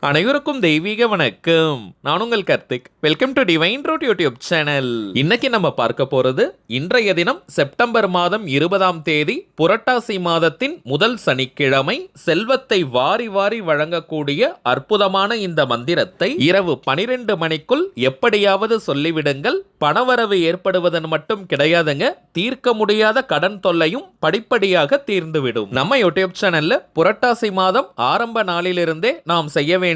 அனைவருக்கும் தெய்வீக வணக்கம். நான் உங்கள் Karthik. Welcome to Divine Root YouTube channel. இன்னைக்கு நம்ம பார்க்க போறது இன்றைய தினம் செப்டம்பர் மாதம் 20ஆம் தேதி புரட்டாசி மாதத்தின் முதல் சனிக்கிழமை செல்வத்தை வாரி வாரி வழங்கக்கூடிய அற்புதமான இந்த மந்திரத்தை இரவு 12 மணிக்குள் எப்படியாவது சொல்லிவிடுங்கள். பணவரவு ஏற்படுவதன் மட்டும் கிடையாதுங்க, தீர்க்க முடியாத கடன் தொல்லையும் படிப்படியாக தீர்ந்துவிடும். நம்ம யூடியூப் சேனல்ல புரட்டாசி மாதம் ஆரம்ப நாளிலிருந்தே நாம் செய்ய வேண்டிய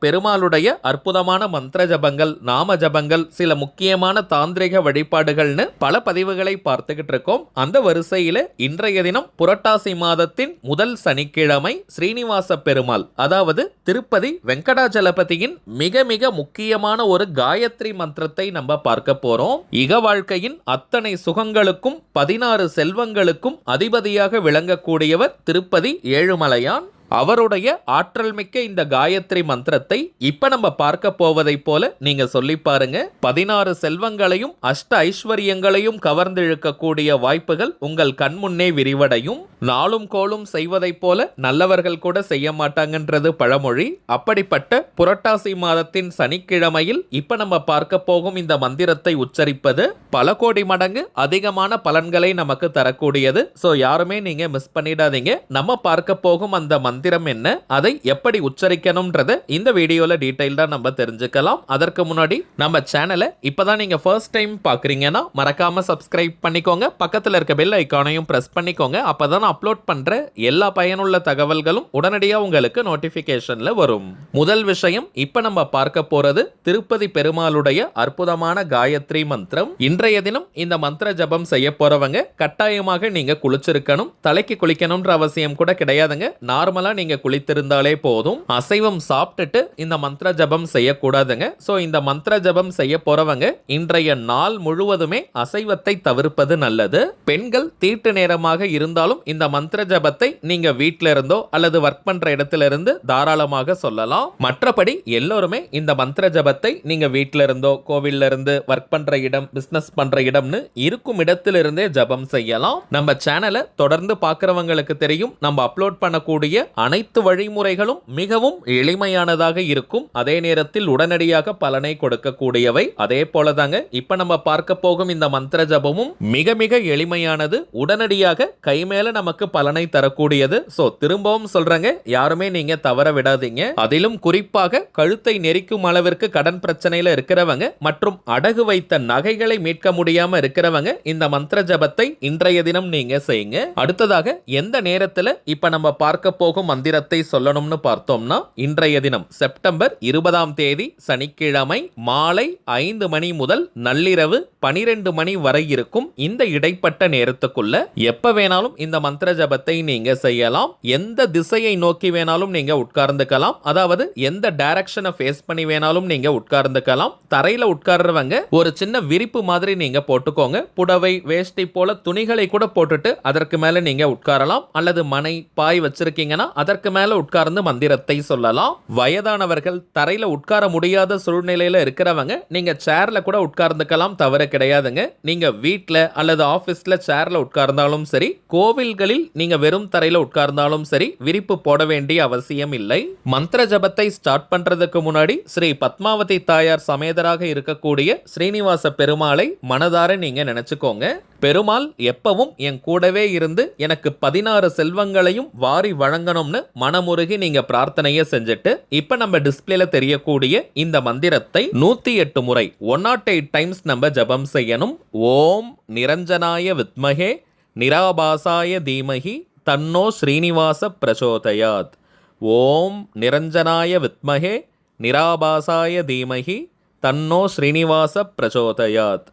பெருமாளுடைய அற்புதமான மந்திர ஜபங்கள், நாம ஜபங்கள், சில முக்கியமான தாந்திரிக வழிபாடுகள்னு பல பதிவுகளை பார்த்துக்கிட்டு இருக்கோம். அந்த வரிசையில இன்றைய தினம் புரட்டாசி மாதத்தின் முதல் சனிக்கிழமை ஸ்ரீனிவாச பெருமாள், அதாவது திருப்பதி வெங்கடாஜலபதியின் மிக மிக முக்கியமான ஒரு காயத்ரி மந்திரத்தை நம்ம பார்க்க போறோம். இக வாழ்க்கையின் அத்தனை சுகங்களுக்கும் 16 செல்வங்களுக்கும் அதிபதியாக விளங்கக்கூடியவர் திருப்பதி ஏழுமலையான். அவருடைய ஆற்றல் மிக்க இந்த காயத்ரி மந்திரத்தை இப்ப நம்ம பார்க்க போவதை போல நீங்க சொல்லி பாருங்க. 16 செல்வங்களையும் அஷ்ட ஐஸ்வர்யங்களையும் கவர்ந்து இழுக்கக்கூடிய வாய்ப்புகள் உங்கள் கண்முன்னே விரிவடையும். நாளும் கோளும் செய்வதை போல நல்லவர்கள் கூட செய்ய மாட்டாங்கன்றது பழமொழி. அப்படிப்பட்ட புரட்டாசி மாதத்தின் சனிக்கிழமையில் இப்ப நம்ம பார்க்க போகும் இந்த மந்திரத்தை உச்சரிப்பது பல கோடி மடங்கு அதிகமான பலன்களை நமக்கு தரக்கூடியது. சோ யாருமே நீங்க மிஸ் பண்ணிடாதீங்க. நம்ம பார்க்க போகும் அந்த மந்திரம் என்ன, அதை எப்படி உச்சரிக்கணும்ன்றத இந்த வீடியோல டீடைல்டா நம்ம தெரிஞ்சுக்கலாம். அதற்கு முன்னாடி நம்ம சேனலை இப்பதான் நீங்க ஃபர்ஸ்ட் டைம் பாக்குறீங்கன்னா மறக்காம சப்ஸ்கிரைப் பண்ணிக்கோங்க. பக்கத்துல இருக்க பெல் ஐகானையும் பிரஸ் பண்ணிக்கோங்க. அப்பதான் அப்லோட் பண்ற எல்லா பயனுள்ள தகவல்களும் உடனடியா உங்களுக்கு நோட்டிபிகேஷன்ல வரும். முதல் விஷயம், இப்ப நம்ம பார்க்க போறது திருப்பதி பெருமாளுடைய அற்புதமான காயத்ரி மந்திரம். இன்றைய தினம் இந்த மந்திர ஜபம் செய்ய போறவங்க கட்டாயமாக நீங்க குளிச்சிருக்கணும். தலைக்கு குளிக்கணும்ன்ற அவசியம் கூட கிடையாதுங்க. நார்மலா நீங்க குளித்திருந்தாலே போதும். அசைவம் சாப்பிட்டுட்டு இந்த மந்திர ஜபம் செய்யக்கூடாதுங்க. சோ இந்த மந்திர ஜபம் செய்ய போறவங்க இன்றைய நாள் முழுவதுமே அசைவத்தை தவிர்ப்பது நல்லது. பெண்கள் தீட்டு நேரமாக இருந்தாலும் இந்த மந்திர ஜபத்தை நீங்க வீட்டில இருந்தோ அல்லது ஒர்க் பண்ற இடத்துல இருந்து தாராளமாக சொல்லலாம். மற்றபடி எல்லோருமே இந்த மந்திர ஜபத்தை நீங்க வீட்டில இருந்தோ, கோவில்ல இருந்து, ஒர்க் பண்ற இடம், பிசினஸ் பண்ற இடம்னு இருக்கும் இடத்திலிருந்தே ஜபம் செய்யலாம். நம்ம சேனலை தொடர்ந்து பார்க்கறவங்களுக்கு தெரியும், நம்ம அப்லோட் பண்ணக்கூடிய அனைத்து வழிமுறைகளும் மிகவும் எளிமையானதாக இருக்கும். அதே நேரத்தில் உடனடியாக பலனை கொடுக்கக்கூடியவை. அதே போலதாங்க இப்ப நம்ம பார்க்க போகும் இந்த மந்திர ஜபமும் மிக மிக எளிமையானது, உடனடியாக கை மேல நமக்கு பலனை தரக்கூடியது. சோ திரும்பவும் சொல்றேங்க, யாருமே நீங்க தவற விடாதீங்க. அதிலும் குறிப்பாக கழுத்தை நெரிக்கும் அளவிற்கு கடன் பிரச்சனையில இருக்கிறவங்க மற்றும் அடகு வைத்த நகைகளை மீட்க முடியாம இருக்கிறவங்க இந்த மந்திர ஜபத்தை இன்றைய தினம் நீங்க செய்யுங்க. அடுத்ததாக எந்த நேரத்துல இப்ப நம்ம பார்க்க போகும் மந்திரத்தை சொல்லணும்னு பார்த்தோம்னா, இன்றைய தினம் செப்டம்பர் 20ஆம் தேதி சனிக்கிழமை மாலை 5 மணி முதல் நள்ளிரவு 12 மணி வரை இருக்கும் இந்த இடைப்பட்ட நேரத்துக்குள்ள எப்ப வேணாலும் இந்த மந்திர ஜபத்தை நீங்க செய்யலாம். எந்த திசையை நோக்கி வேணாலும் நீங்க உட்கார்ந்துக்கலாம். அதாவது எந்த டைரக்ஷனை ஃபேஸ் பண்ணி வேணாலும் நீங்க உட்கார்ந்துக்கலாம். தரையில உட்கார்றவங்க ஒரு சின்ன விரிப்பு மாதிரி நீங்க போட்டுக்கோங்க. புடவை, வேஷ்டி போல துணிகளை கூட போட்டுட்டு அதற்கு மேல நீங்க உட்காரலாம். அல்லது மனை, பாய் வச்சிருக்கீங்கன்னா அதற்கு மேல உட்கார்ந்து மந்திரத்தை சொல்லலாம். வயதானவர்கள் தரையில உட்கார முடியாத சூழ்நிலையில இருக்கிறவங்க நீங்க சேர்ல கூட உட்கார்ந்துக்கலாம், தவறு கிடையாதுங்க. நீங்க வீட்ல அல்லது ஆபீஸ்ல சேர்ல உட்கார்ந்தாலும் சரி, கோவில்களில் நீங்க வெறும் தரையில உட்கார்ந்தாலும் சரி, விரிப்பு போட வேண்டிய அவசியம் இல்லை. மந்திர ஜபத்தை ஸ்டார்ட் பண்றதுக்கு முன்னாடி ஸ்ரீ பத்மாவதி தாயார் சமேதராக இருக்கக்கூடிய ஸ்ரீனிவாச பெருமாளை மனதார நீங்க நினைச்சுக்கோங்க. பெருமாள் எப்பவும் என் கூடவே இருந்து எனக்கு 16 செல்வங்களையும் வாரி வழங்கணும்னு மனமுருகி நீங்க பிரார்த்தனையை செஞ்சுட்டு இப்ப நம்ம டிஸ்பிளேல தெரியக்கூடிய இந்த மந்திரத்தை 108 முறை 108 டைம்ஸ் நம்ம ஜபம் செய்யணும். ஓம் நிரஞ்சனாய வித்மகே நிராபாசாய தீமகி தன்னோ ஸ்ரீனிவாச பிரசோதயாத். ஓம் நிரஞ்சனாய வித்மகே நிராபாசாய தீமகி தன்னோ ஸ்ரீனிவாச பிரசோதயாத்.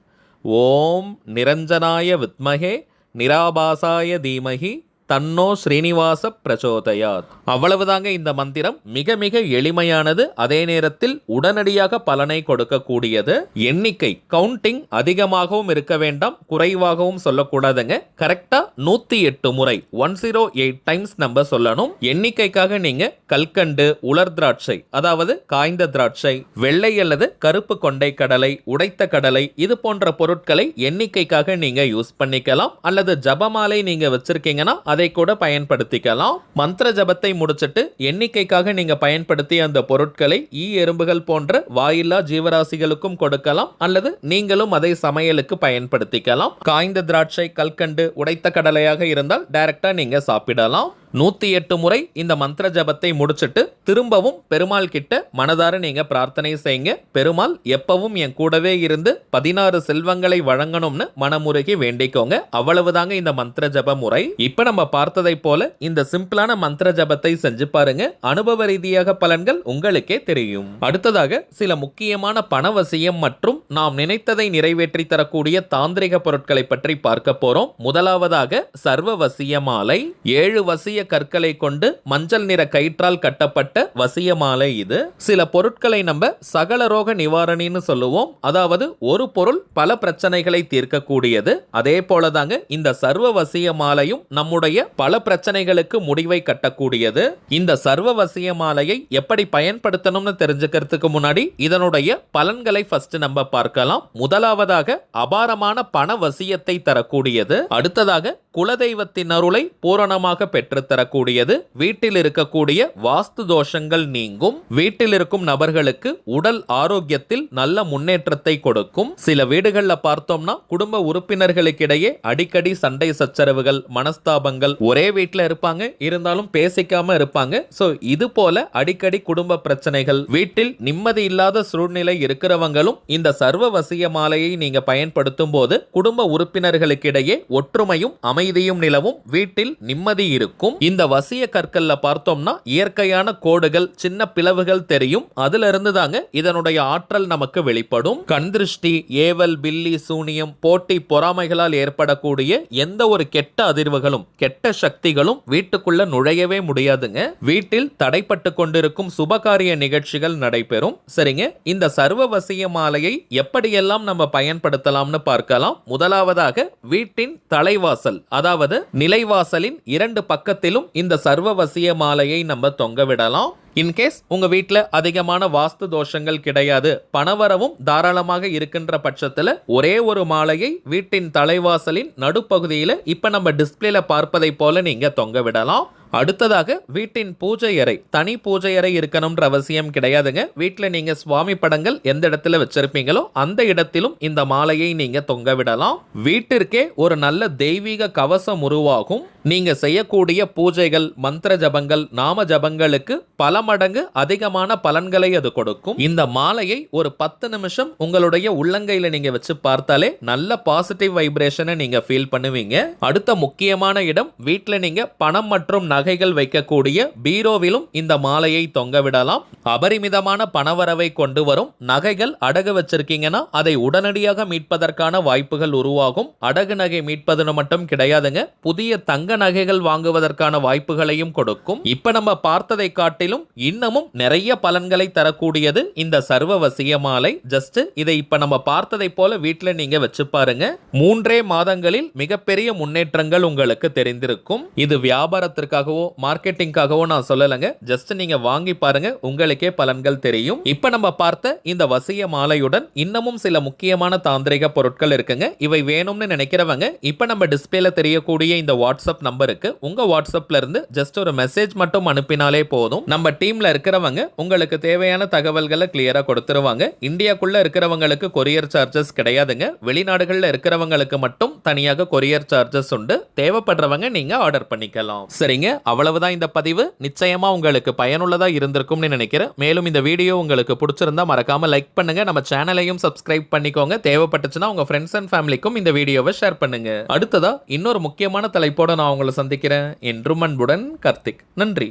ஓம் நிரஞ்சனாய வித்மகே நிராபாசாய தீமகி தன்னோ ஸ்ரீனிவாச பிரச்சோதயாத். அவ்வளவுதாங்க இந்த மந்திரம். மிக மிக எளிமையானது, அதே நேரத்தில் உடனடியாக பலனை கொடுக்கக்கூடியது. எண்ணிக்கை கவுண்டிங் அதிகமாகவும் இருக்க வேண்டாம், குறைவாகவும் சொல்லக்கூடாதுங்க. கரெக்டா 108 முறை 108 டைம்ஸ் நம்ம சொல்லணும். எண்ணிக்கைக்காக நீங்க கல்கண்டு, உலர் திராட்சை, அதாவது காய்ந்த திராட்சை, வெள்ளை அல்லது கருப்பு கொண்டை கடலை, உடைத்த கடலை, இது போன்ற பொருட்களை எண்ணிக்கைக்காக நீங்க யூஸ் பண்ணிக்கலாம். அல்லது ஜபமாலை நீங்க வச்சிருக்கீங்கன்னா அதை கூட பயன்படுத்திக்கலாம். மந்திர ஜபத்தை முடிச்சிட்டு எண்ணிக்கைக்காக நீங்க பயன்படுத்திய அந்த பொருட்களை எறும்புகள் போன்ற வாயில்லா ஜீவராசிகளுக்கும் கொடுக்கலாம், அல்லது நீங்களும் அதை சமையலுக்கு பயன்படுத்திக்கலாம். காய்ந்த திராட்சை, கல்கண்டு, உடைத்த கடலையாக இருந்தால் டைரக்டா நீங்க சாப்பிடலாம். 108 முறை இந்த மந்திர ஜபத்தை முடிச்சிட்டு திரும்பவும் பெருமாள் கிட்ட மனதார நீங்க பிரார்த்தனை செய்யுங்க. பெருமாள் எப்பவும் என் கூடவே இருந்து 16 செல்வங்களை வழங்கணும்னு மனமுருகி வேண்டிக்கோங்க. அவ்வளவுதாங்க இந்த மந்திர ஜப முறை. இப்ப நம்ம பார்த்ததை போல இந்த சிம்பிளான மந்திர ஜபத்தை செஞ்சு பாருங்க. அனுபவ ரீதியாக பலன்கள் உங்களுக்கே தெரியும். அடுத்ததாக சில முக்கியமான பணவசியம் மற்றும் நாம் நினைத்ததை நிறைவேற்றி தரக்கூடிய தாந்திரிக பொருட்களை பற்றி பார்க்க போறோம். முதலாவதாக சர்வ வசிய மாலை. 7 வசிய கற்களை கொண்டு மஞ்சள் நிற கயிற்றால் கட்டப்பட்ட வசிய மாலை இது. சில பொருட்களை நம்ம சகல ரோக நிவாரணின்னு சொல்லுவோம். அதாவது ஒரு பொருள் பல பிரச்சனைகளை தீர்க்கக்கூடியது. அதே போலதாங்க இந்த சர்வ வசிய மாலையும் நம்முடைய பல பிரச்சனைகளுக்கு முடிவை கட்டக்கூடியது. இந்த சர்வ வசிய மாலையை எப்படி பயன்படுத்தணும்னு தெரிஞ்சுக்கிறதுக்கு முன்னாடி இதனுடைய பலன்களை ஃபர்ஸ்ட் நம்ம பார்க்கலாம். முதலாவதாக அபாரமான பண வசியத்தை தரக்கூடியது. அடுத்ததாக குலதெய்வத்தின் அருளை பூரணமாக பெற்று தரக்கூடியது. வீட்டில் இருக்கக்கூடிய வாஸ்து தோஷங்கள் நீங்கும். வீட்டில் இருக்கும் நபர்களுக்கு உடல் ஆரோக்கியத்தில் நல்ல முன்னேற்றத்தை கொடுக்கும். சில வீடுகள்ல பார்த்தோம்னா குடும்ப உறுப்பினர்களுக்கிடையே அடிக்கடி சண்டை சச்சரவுகள், மனஸ்தாபங்கள், ஒரே வீட்டில் இருப்பாங்க, இருந்தாலும் பேசிக்காம இருப்பாங்க. சோ இது போல அடிக்கடி குடும்ப பிரச்சனைகள், வீட்டில் நிம்மதி இல்லாத சூழ்நிலை இருக்கிறவங்களும் இந்த சர்வ வசிய மாலையை நீங்க பயன்படுத்தும் போது குடும்ப உறுப்பினர்களுக்கிடையே ஒற்றுமையும் அமைதியும் நிலவும். வீட்டில் நிம்மதி இருக்கும். இந்த வசிய கற்கள்ல பார்த்தோம்னா இயற்கையான கோடுகள், சின்ன பிளவுகள் தெரியும். அதுல இருந்து தாங்க இதனுடைய ஆற்றல் நமக்கு வெளிப்படும். கண் திருஷ்டி, ஏவல், பில்லி, சூனியம், போட்டி, பொறாமைகளால் ஏற்படக்கூடிய எந்த ஒரு கெட்ட அதிர்வுகளும் கெட்ட சக்திகளும் வீட்டுக்குள்ள நுழையவே முடியாதுங்க. வீட்டில் தடைப்பட்டு கொண்டிருக்கும் சுபகாரிய நிகழ்ச்சிகள் நடைபெறும். சரிங்க, இந்த சர்வ வசிய மாலையை எப்படியெல்லாம் நம்ம பயன்படுத்தலாம்னு பார்க்கலாம். முதலாவதாக வீட்டின் தலைவாசல், அதாவது நிலைவாசலின் 2 பக்கத்திலும் இந்த சர்வ வசிய மாலையை நம்ம தொங்க விடலாம். இன்கேஸ் உங்க வீட்டில் அதிகமான வாஸ்து தோஷங்கள் கிடையாது, பணவரவும் தாராளமாக இருக்கின்ற பட்சத்தில் ஒரே ஒரு மாலையை வீட்டின் தலைவாசலின் நடுப்பகுதியில் இப்ப நம்ம டிஸ்பிளேல பார்ப்பதை போல நீங்க தொங்க விடலாம். அடுத்ததாக வீட்டின் பூஜை அறை, தனி பூஜை அறை இருக்கணும்ன்ற அவசியம் கிடையாதுங்க. வீட்டில் நீங்க சுவாமி படங்கள் எந்த இடத்துல வச்சிருப்பீங்களோ அந்த இடத்திலும் இந்த மாலையை நீங்க தொங்க விடலாம். வீட்டிற்கே ஒரு நல்ல தெய்வீக கவசம் உருவாகும். நீங்க செய்யக்கூடிய பூஜைகள், மந்திர ஜபங்கள், நாம ஜபங்களுக்கு பல மடங்கு அதிகமான பலன்களை அது கொடுக்கும். இந்த மாலையை ஒரு 10 நிமிஷம் உங்களுடைய உள்ளங்கையில நீங்க வச்சு பார்த்தாலே நல்ல பாசிட்டிவ் வைப்ரேஷனை நீங்க ஃபீல் பண்ணுவீங்க. அடுத்த முக்கியமான இடம், வீட்டில் நீங்க பணம் மற்றும் நகைகள் வைக்கக்கூடிய பீரோவிலும் இந்த மாலையை தொங்க விடலாம். அபரிமிதமான பணவரவை கொண்டு வரும். நகைகள் அடகு வச்சிருக்கீங்கன்னா அதை உடனடியாக மீட்பதற்கான வாய்ப்புகள் உருவாகும். அடகு நகை மீட்பது மட்டும் கிடையாதுங்க, புதிய தங்க நகைகள் வாங்குவதற்கான வாய்ப்புகளையும் கொடுக்கும். இப்ப நம்ம பார்த்ததை காட்டிலும் இன்னமும் நிறைய பலன்களை தரக்கூடியது இந்த சர்வ வசிய மாலை. ஜஸ்ட் இதை இப்ப நம்ம பார்த்ததை போல வீட்டுல நீங்க வச்சு பாருங்க. 3 மாதங்களில் மிகப்பெரிய முன்னேற்றங்கள் உங்களுக்கு தெரிந்திருக்கும். இது வியாபாரத்திற்காகவோ மார்க்கெட்டிங்காகவோ நான் சொல்லலைங்க. ஜஸ்ட் நீங்க வாங்கி பாருங்க, உங்களுக்கே பலன்கள் தெரியும். இப்ப நம்ம பார்த்த இந்த வசிய மாலையுடன் இன்னமும் சில முக்கியமான தாந்திரிக பொருட்கள் இருக்குங்க. இவை வேணும்னு நினைக்கிறவங்க இப்ப நம்ம டிஸ்பிளேல தெரியக்கூடிய இந்த வாட்ஸ்அப் நம்பருக்கு உங்க வாட்ஸ்அப்ல இருந்து ஜஸ்ட் ஒரு மெசேஜ் மட்டும் அனுப்பினாலே போதும். நம்ம டீம்ல இருக்கிறவங்க உங்களுக்கு தேவையான தகவல்களை கிளியரா கொடுத்துருவாங்க. இந்தியாக்குள்ள இருக்கிறவங்களுக்கு கொரியர் சார்ஜஸ் கிடையாதுங்க. வெளிநாடுகள்ல இருக்கிறவங்களுக்கு மட்டும் தனியாக கொரியர் சார்ஜஸ் உண்டு. தேவைப்படுறவங்க நீங்க ஆர்டர் பண்ணிக்கலாம். சரிங்க, அவ்வளவுதான் இந்த பதிவு. நிச்சயமா உங்களுக்கு பயனுள்ளதா இருந்திருக்கும்னு நினைக்கிறேன். மேலும் இந்த வீடியோ உங்களுக்கு பிடிச்சிருந்தா மறக்காம லைக் பண்ணுங்க. நம்ம சேனலையும் சப்ஸ்கிரைப் பண்ணிக்கோங்க. தேவைப்பட்டுச்சுன்னா உங்க ஃப்ரெண்ட்ஸ் அண்ட் ஃபேமிலிக்கும் இந்த வீடியோவை ஷேர் பண்ணுங்க. அடுத்ததா இன்னொரு முக்கியமான தலைப்போட நான் உங்களை சந்திக்கிறேன். என்றும் அன்புடன் கார்த்திக். நன்றி.